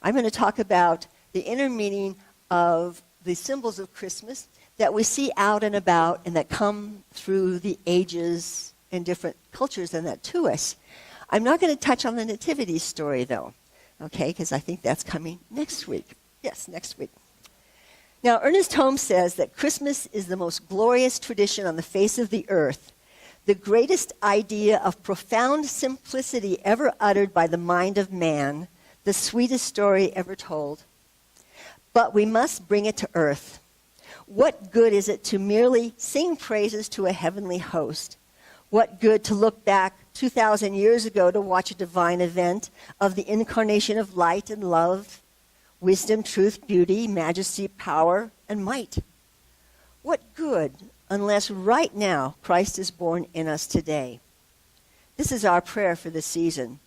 I'm going to talk about the inner meaning of the symbols of Christmas that we see out and about and that come through the ages and different cultures and that to us. I'm not going to touch on the nativity story, though, okay, because I think that's coming next week. Yes, next week. Now, Ernest Holmes says that Christmas is the most glorious tradition on the face of the earth, the greatest idea of profound simplicity ever uttered by the mind of man, the sweetest story ever told. But we must bring it to earth. What good is it to merely sing praises to a heavenly host? What good to look back 2,000 years ago to watch a divine event of the incarnation of light and love, wisdom, truth, beauty, majesty, power, and might? What good unless right now Christ is born in us today? This is our prayer for this season.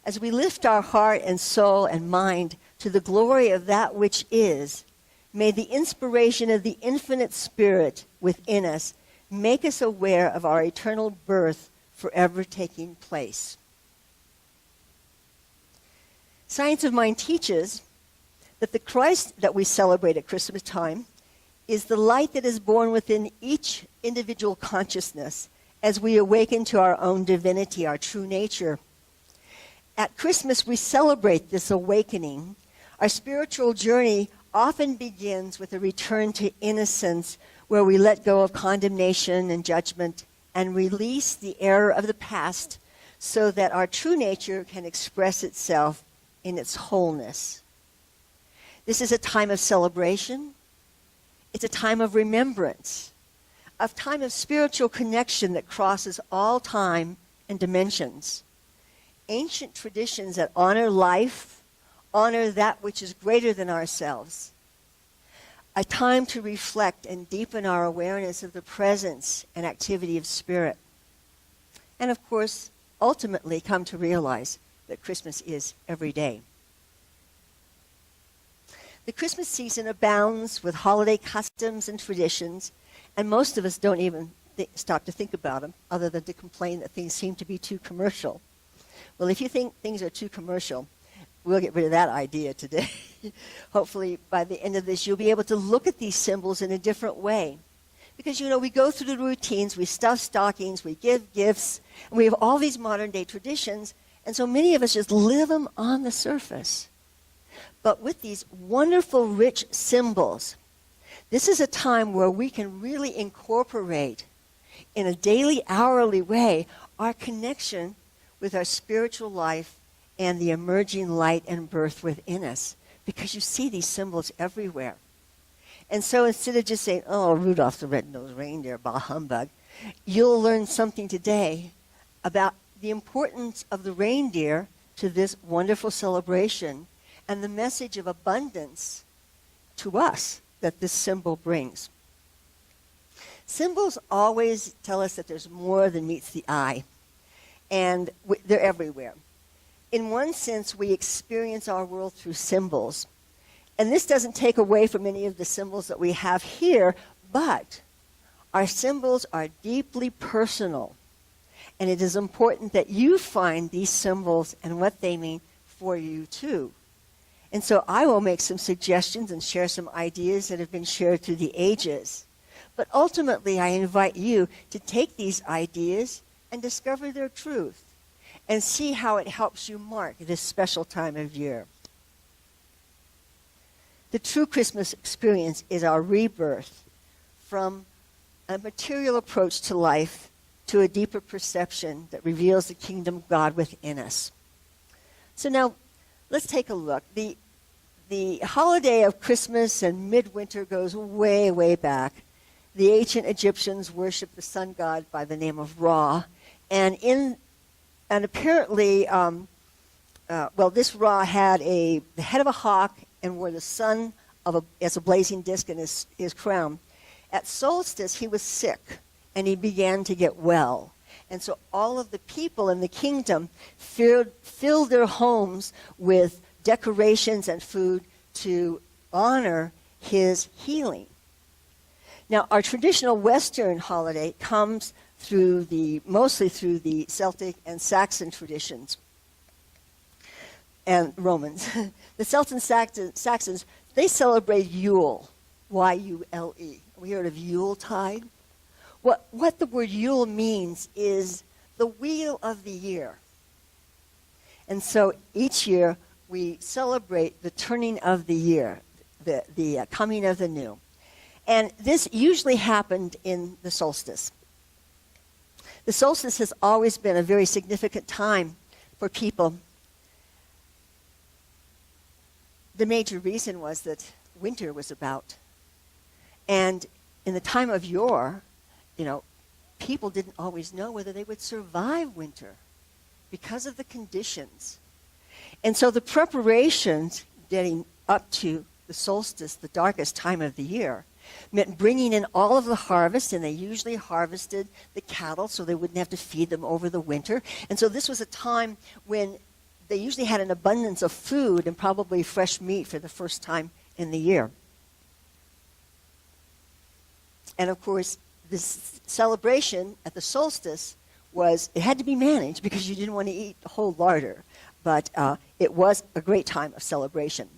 As we lift our heart and soul and mind to the glory of that which is, may the inspiration of the infinite Spirit within us make us aware of our eternal birth forever taking place. Science of Mind teaches that the Christ that we celebrate at Christmas time is the light that is born within each individual consciousness as we awaken to our own divinity, our true nature. At Christmas, we celebrate this awakening. Our spiritual journey often begins with a return to innocence, where we let go of condemnation and judgment and release the error of the past so that our true nature can express itself in its wholeness. This is a time of celebration. It's a time of remembrance, a time of spiritual connection that crosses all time and dimensions. Ancient traditions that honor life, honor that which is greater than ourselves. A time to reflect and deepen our awareness of the presence and activity of Spirit. And of course, ultimately come to realize that Christmas is every day. The Christmas season abounds with holiday customs and traditions, and most of us don't even stop to think about them, other than to complain that things seem to be too commercial. Well, if you think things are too commercial, we'll get rid of that idea today. Hopefully, by the end of this, you'll be able to look at these symbols in a different way. Because, we go through the routines, we stuff stockings, we give gifts, and we have all these modern-day traditions, and so many of us just live them on the surface. But with these wonderful, rich symbols, this is a time where we can really incorporate, in a daily, hourly way, our connection with our spiritual life and the emerging light and birth within us, because you see these symbols everywhere. And so instead of just saying, oh, Rudolph the Red-Nosed Reindeer, bah humbug, you'll learn something today about the importance of the reindeer to this wonderful celebration and the message of abundance to us that this symbol brings. Symbols always tell us that there's more than meets the eye, and they're everywhere. In one sense, we experience our world through symbols. And this doesn't take away from any of the symbols that we have here, but our symbols are deeply personal. And it is important that you find these symbols and what they mean for you too. And so I will make some suggestions and share some ideas that have been shared through the ages. But ultimately, I invite you to take these ideas and discover their truth and see how it helps you mark this special time of year. The true Christmas experience is our rebirth from a material approach to life to a deeper perception that reveals the kingdom of God within us. So now, let's take a look. The holiday of Christmas and midwinter goes way, way back. The ancient Egyptians worshipped the sun god by the name of Ra, and apparently, this Ra had the head of a hawk and wore the sun as a blazing disc in his crown. At solstice, he was sick, and he began to get well. And so all of the people in the kingdom filled their homes with decorations and food to honor his healing. Now, our traditional Western holiday comes mostly through the Celtic and Saxon traditions. and Romans. The Celts and Saxons, they celebrate Yule, Y-U-L-E. We heard of Yuletide. What the word Yule means is the wheel of the year. And so each year we celebrate the turning of the year, the coming of the new. And this usually happened in the solstice. The solstice has always been a very significant time for people. The major reason was that winter was about. And in the time of yore, people didn't always know whether they would survive winter because of the conditions. And so the preparations getting up to the solstice, the darkest time of the year, meant bringing in all of the harvest, and they usually harvested the cattle so they wouldn't have to feed them over the winter. And so this was a time when they usually had an abundance of food and probably fresh meat for the first time in the year. And of course, this celebration at the solstice it had to be managed because you didn't want to eat a whole larder. But it was a great time of celebration.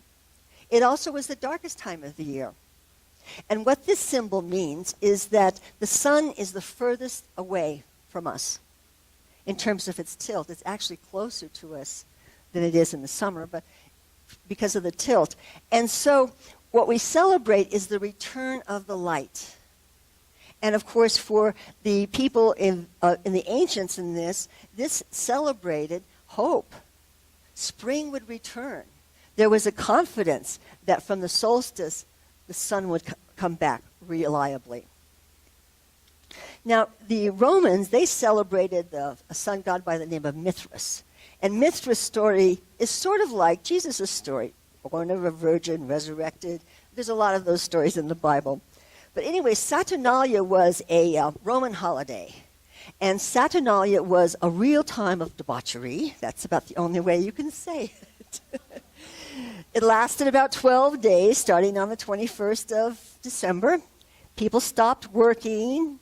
It also was the darkest time of the year. And what this symbol means is that the sun is the furthest away from us in terms of its tilt. It's actually closer to us than it is in the summer, but because of the tilt. And so what we celebrate is the return of the light. And of course, for the people in the ancients in this celebrated hope. Spring would return. There was a confidence that from the solstice, the sun would come back reliably. Now, the Romans, they celebrated a sun god by the name of Mithras. And Mithras' story is sort of like Jesus' story, born of a virgin, resurrected. There's a lot of those stories in the Bible. But anyway, Saturnalia was a Roman holiday. And Saturnalia was a real time of debauchery. That's about the only way you can say it. It lasted about 12 days, starting on the 21st of December. People stopped working.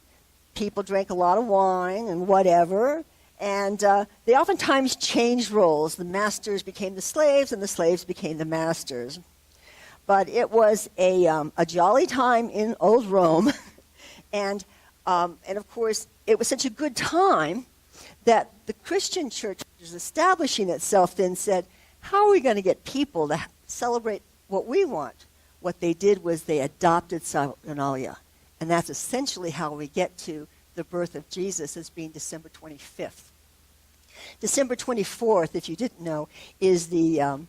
People drank a lot of wine and whatever. And they oftentimes changed roles. The masters became the slaves, and the slaves became the masters. But it was a jolly time in old Rome. And of course, it was such a good time that the Christian church, which was establishing itself, then said, how are we going to get people to celebrate what we want? What they did was they adopted Saturnalia. And that's essentially how we get to the birth of Jesus as being December 25th. December 24th, if you didn't know, is the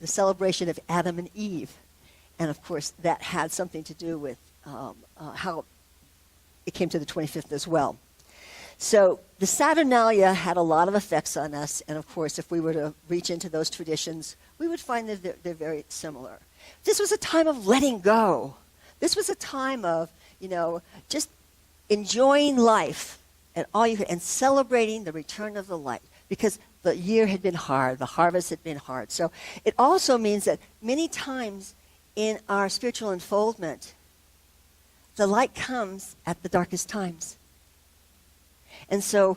celebration of Adam and Eve. And of course, that had something to do with how it came to the 25th as well. So the Saturnalia had a lot of effects on us, and of course, if we were to reach into those traditions, we would find that they're very similar. This was a time of letting go. This was a time of, just enjoying life and celebrating the return of the light, because the year had been hard, the harvest had been hard. So it also means that many times in our spiritual unfoldment, the light comes at the darkest times. And so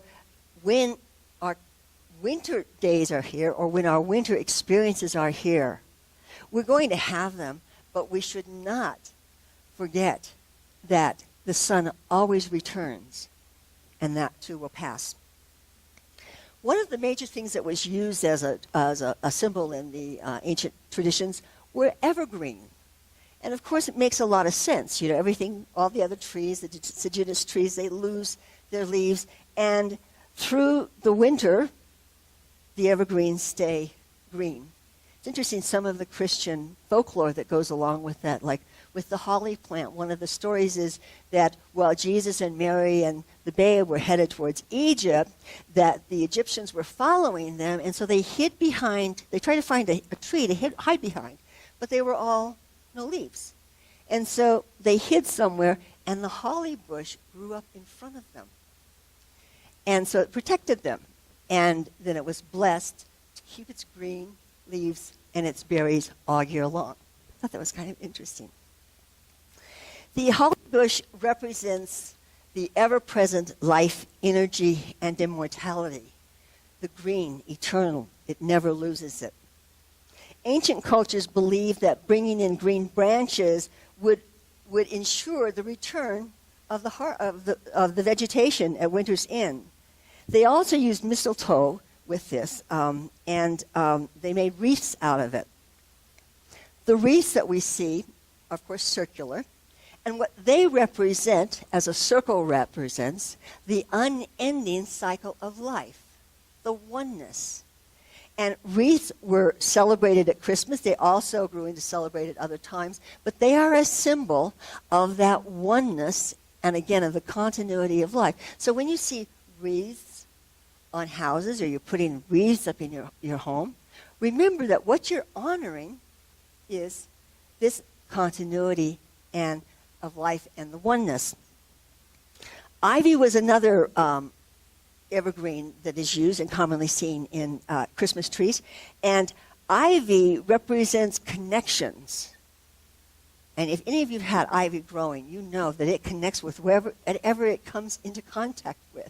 when our winter days are here, or when our winter experiences are here, we're going to have them, but we should not forget that the sun always returns, and that too will pass. One of the major things that was used as a symbol in the ancient traditions were evergreen. And of course, it makes a lot of sense. Everything, all the other trees, the deciduous trees, they lose their leaves. And through the winter, the evergreens stay green. It's interesting, some of the Christian folklore that goes along with that, like with the holly plant. One of the stories is that while Jesus and Mary and the babe were headed towards Egypt, that the Egyptians were following them, and so they hid behind, they tried to find a tree to hide behind, but they were all no leaves. And so they hid somewhere, and the holly bush grew up in front of them. And so it protected them. And then it was blessed to keep its green leaves and its berries all year long. I thought that was kind of interesting. The holly bush represents the ever-present life, energy, and immortality. The green, eternal, It never loses it. Ancient cultures believed that bringing in green branches would ensure the return of the vegetation at winter's end. They also used mistletoe with this, and they made wreaths out of it. The wreaths that we see are, of course, circular, and what they represent, as a circle represents, the unending cycle of life, the oneness. And wreaths were celebrated at Christmas. They also grew into celebrated other times, but they are a symbol of that oneness and, again, of the continuity of life. So when you see wreaths on houses, or you're putting wreaths up in your home, remember that what you're honoring is this continuity and of life and the oneness. Ivy was another evergreen that is used and commonly seen in Christmas trees. And ivy represents connections. And if any of you have had ivy growing, you know that it connects with wherever it comes into contact with.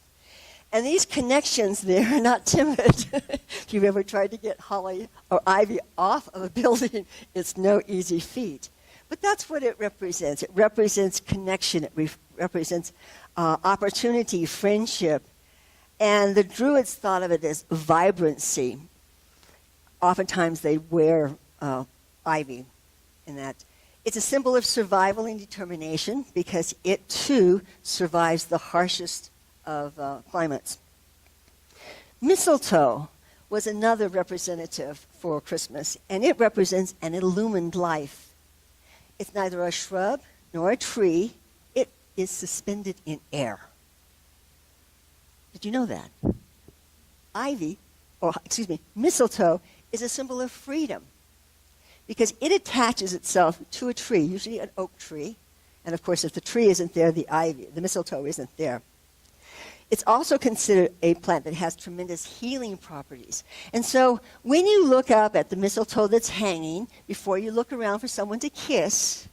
And these connections, they're not timid. If you've ever tried to get holly or ivy off of a building, it's no easy feat. But that's what it represents. It represents connection. It represents opportunity, friendship. And the Druids thought of it as vibrancy. Oftentimes they wear ivy in that. It's a symbol of survival and determination because it, too, survives the harshest of climates. Mistletoe was another representative for Christmas, and it represents an illumined life. It's neither a shrub nor a tree. It is suspended in air. Did you know that? Mistletoe is a symbol of freedom because it attaches itself to a tree, usually an oak tree. And of course, if the tree isn't there, the mistletoe isn't there. It's also considered a plant that has tremendous healing properties. And so when you look up at the mistletoe that's hanging, before you look around for someone to kiss,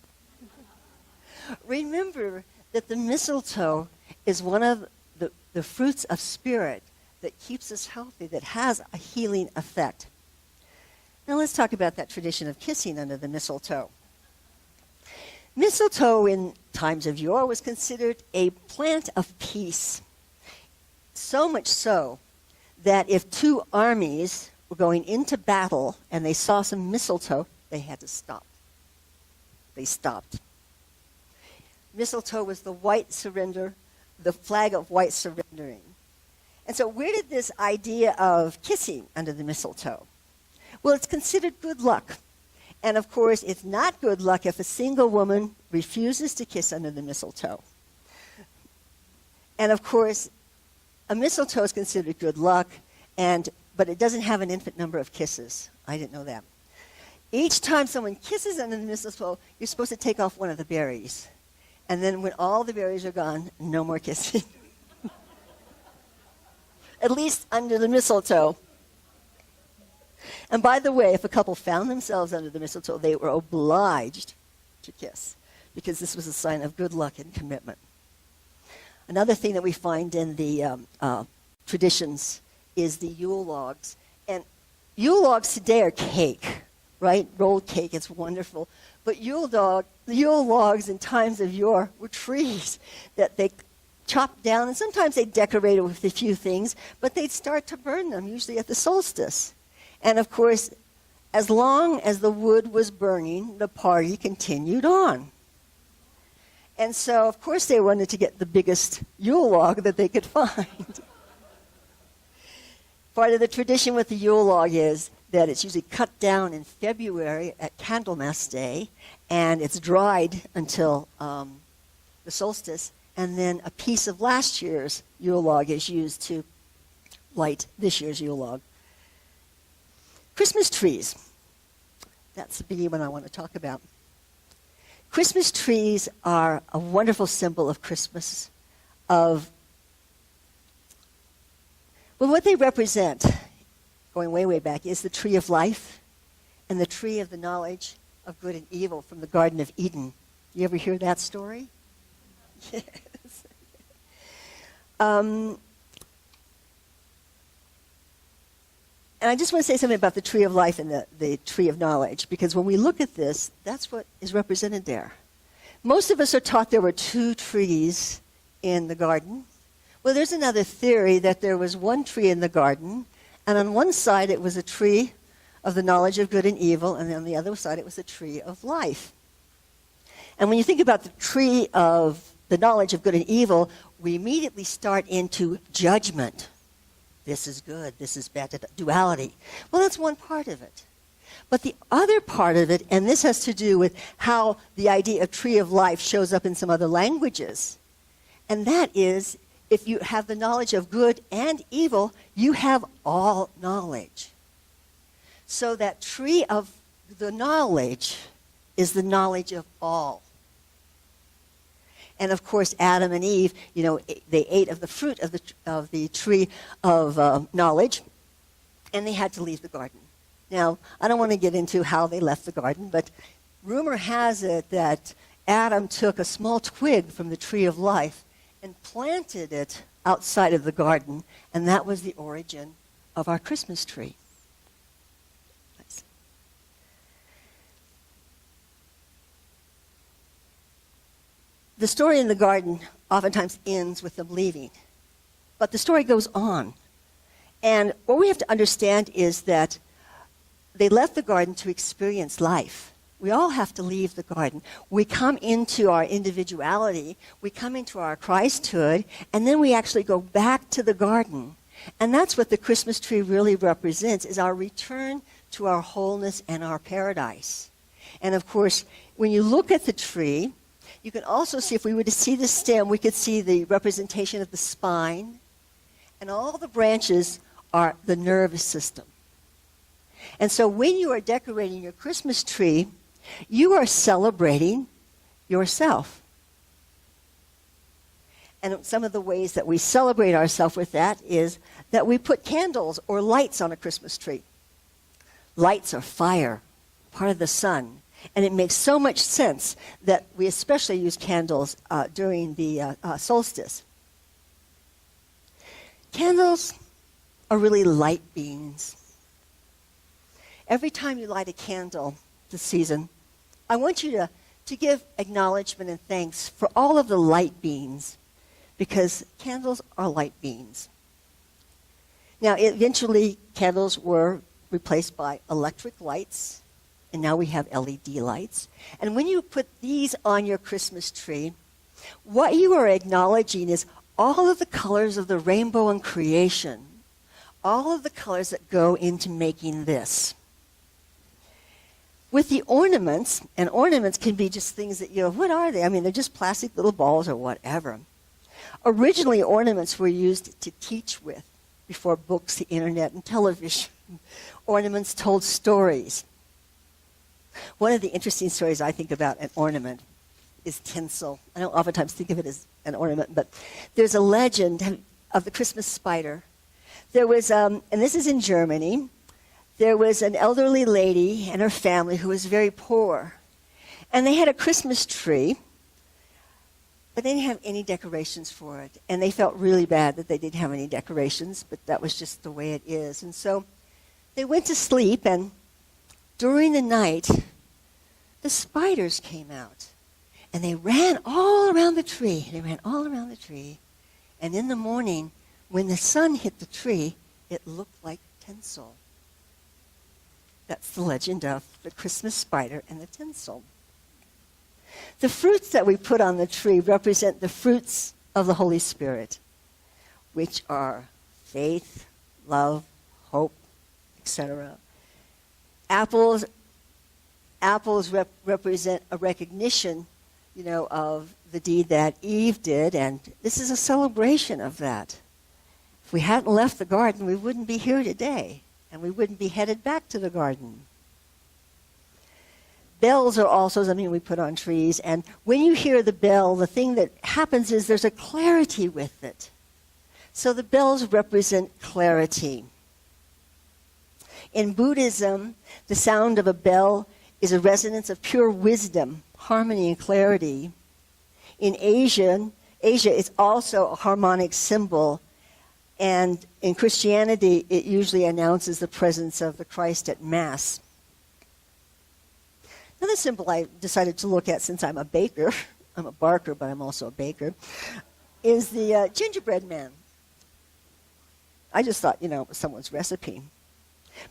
remember that the mistletoe is one of the fruits of spirit that keeps us healthy, that has a healing effect. Now let's talk about that tradition of kissing under the mistletoe. Mistletoe in times of yore was considered a plant of peace. So much so that if two armies were going into battle and they saw some mistletoe, they had to stop. They stopped. Mistletoe was the white surrender, the flag of white surrendering. And so where did this idea of kissing under the mistletoe? Well, it's considered good luck. And of course, it's not good luck if a single woman refuses to kiss under the mistletoe. And of course, a mistletoe is considered good luck, but it doesn't have an infinite number of kisses. I didn't know that. Each time someone kisses under the mistletoe, you're supposed to take off one of the berries. And then when all the berries are gone, no more kissing. At least under the mistletoe. And by the way, if a couple found themselves under the mistletoe, they were obliged to kiss because this was a sign of good luck and commitment. Another thing that we find in the traditions is the Yule logs. And Yule logs today are cake, right? Rolled cake, it's wonderful. But Yule logs in times of yore were trees that they chopped down, and sometimes they decorated with a few things, but they'd start to burn them, usually at the solstice. And of course, as long as the wood was burning, the party continued on. And so, of course, they wanted to get the biggest Yule log that they could find. Part of the tradition with the Yule log is that it's usually cut down in February at Candlemas Day, and it's dried until the solstice, and then a piece of last year's Yule log is used to light this year's Yule log. Christmas trees. That's the big one I want to talk about. Christmas trees are a wonderful symbol of Christmas, what they represent, going way, way back, is the tree of life and the tree of the knowledge of good and evil from the Garden of Eden. You ever hear that story? Yes. And I just want to say something about the tree of life and the tree of knowledge, because when we look at this, that's what is represented there. Most of us are taught there were two trees in the garden. Well, there's another theory that there was one tree in the garden, and on one side it was a tree of the knowledge of good and evil, and on the other side it was a tree of life. And when you think about the tree of the knowledge of good and evil, we immediately start into judgment. This is good, this is bad, duality. Well, that's one part of it. But the other part of it, and this has to do with how the idea of tree of life shows up in some other languages, and that is, if you have the knowledge of good and evil, you have all knowledge. So that tree of the knowledge is the knowledge of all. And of course, Adam and Eve, they ate of the fruit of the tree of knowledge, and they had to leave the garden. Now, I don't want to get into how they left the garden, but rumor has it that Adam took a small twig from the tree of life and planted it outside of the garden, and that was the origin of our Christmas tree. Nice. The story in the garden oftentimes ends with them leaving, but the story goes on. And what we have to understand is that they left the garden to experience life. We all have to leave the garden. We come into our individuality, we come into our Christhood, and then we actually go back to the garden. And that's what the Christmas tree really represents, is our return to our wholeness and our paradise. And of course, when you look at the tree, you can also see, if we were to see the stem, we could see the representation of the spine, and all the branches are the nervous system. And so when you are decorating your Christmas tree, you are celebrating yourself. And some of the ways that we celebrate ourselves with that is that we put candles or lights on a Christmas tree. Lights are fire, part of the sun. And it makes so much sense that we especially use candles during the solstice. Candles are really light beings. Every time you light a candle this season, I want you to give acknowledgement and thanks for all of the light beings, because candles are light beings. Now, eventually, candles were replaced by electric lights, and now we have LED lights. And when you put these on your Christmas tree, what you are acknowledging is all of the colors of the rainbow in creation, all of the colors that go into making this. With the ornaments, and ornaments can be just things that, what are they? I mean, they're just plastic little balls or whatever. Originally, ornaments were used to teach with before books, the internet, and television. Ornaments told stories. One of the interesting stories I think about an ornament is tinsel. I don't oftentimes think of it as an ornament, but there's a legend of the Christmas spider. There was, and this is in Germany, there was an elderly lady and her family who was very poor. And they had a Christmas tree, but they didn't have any decorations for it. And they felt really bad that they didn't have any decorations, but that was just the way it is. And so they went to sleep, and during the night, the spiders came out. And they ran all around the tree. They ran all around the tree. And in the morning, when the sun hit the tree, it looked like tinsel. That's the legend of the Christmas spider and the tinsel. The fruits that we put on the tree represent the fruits of the Holy Spirit, which are faith, love, hope, etc. Apples represent a recognition, of the deed that Eve did, and this is a celebration of that. If we hadn't left the garden, we wouldn't be here today, and we wouldn't be headed back to the garden. Bells are also something we put on trees, and when you hear the bell, the thing that happens is there's a clarity with it. So the bells represent clarity. In Buddhism, the sound of a bell is a resonance of pure wisdom, harmony, and clarity. In Asia, it's also a harmonic symbol, And in Christianity, it usually announces the presence of the Christ at Mass. Another symbol I decided to look at, since I'm a baker, I'm a Barker, but I'm also a baker, is the gingerbread man. I just thought, it was someone's recipe.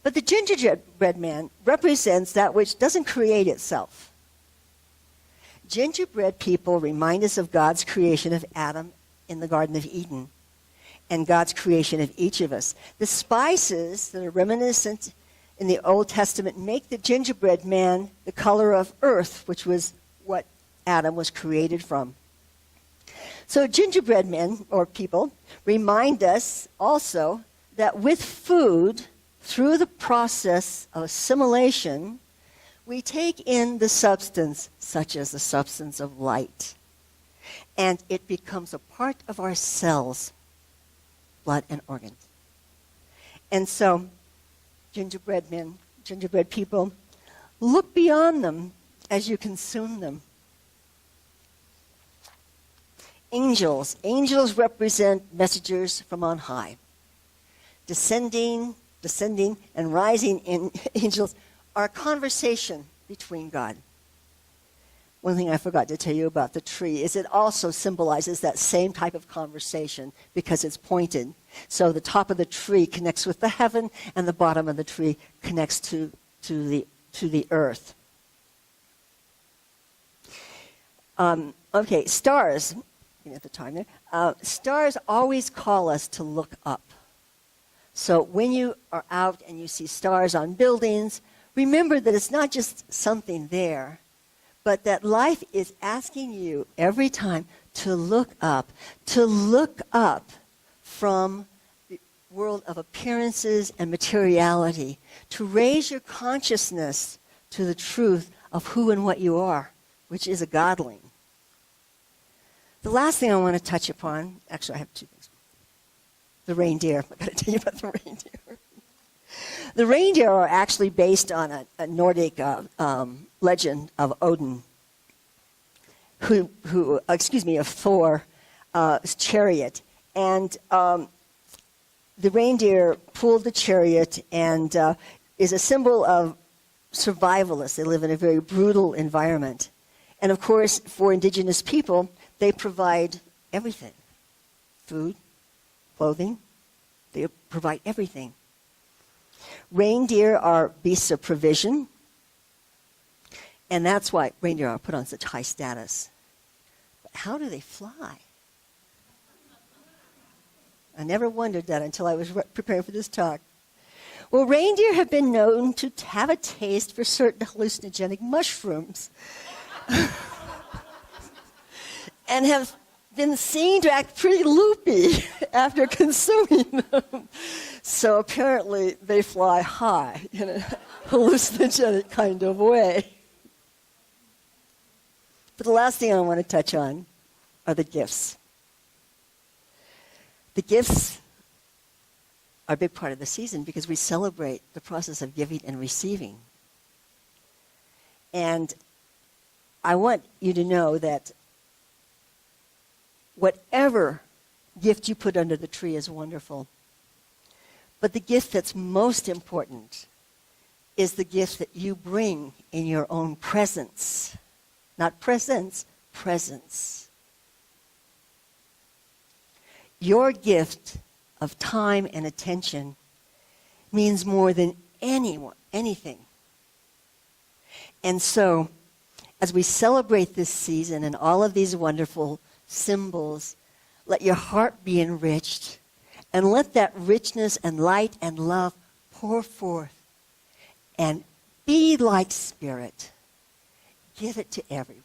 But the gingerbread man represents that which doesn't create itself. Gingerbread people remind us of God's creation of Adam in the Garden of Eden and God's creation of each of us. The spices that are reminiscent in the Old Testament make the gingerbread man the color of earth, which was what Adam was created from. So gingerbread men, or people, remind us also that with food, through the process of assimilation, we take in the substance, such as the substance of light, and it becomes a part of our cells, blood and organs. And so, gingerbread men, gingerbread people, look beyond them as you consume them. Angels. Angels represent messengers from on high. Descending, and rising in angels are a conversation between God. One thing I forgot to tell you about the tree is it also symbolizes that same type of conversation because it's pointed. So the top of the tree connects with the heaven, and the bottom of the tree connects to the earth. Okay, stars. At the time there, stars always call us to look up. So when you are out and you see stars on buildings, remember that it's not just something there, but that life is asking you every time to look up from the world of appearances and materiality, to raise your consciousness to the truth of who and what you are, which is a godling. The last thing I want to touch upon, actually I have two things. The reindeer. I've got to tell you about the reindeer. The reindeer are actually based on a Nordic legend of Odin, of Thor's chariot. And the reindeer pulled the chariot and is a symbol of survivalists. They live in a very brutal environment. And of course, for indigenous people, they provide everything. Food, clothing, they provide everything. Reindeer are beasts of provision, and that's why reindeer are put on such high status. But how do they fly? I never wondered that until I was preparing for this talk. Well, reindeer have been known to have a taste for certain hallucinogenic mushrooms. And have been seen to act pretty loopy after consuming them. So apparently they fly high in a hallucinogenic kind of way. But the last thing I want to touch on are the gifts. The gifts are a big part of the season because we celebrate the process of giving and receiving. And I want you to know that whatever gift you put under the tree is wonderful. But the gift that's most important is the gift that you bring in your own presence. Not presence, presence. Your gift of time and attention means more than anything. And so, as we celebrate this season and all of these wonderful symbols, let your heart be enriched, and let that richness and light and love pour forth, and be like Spirit. Give it to everyone.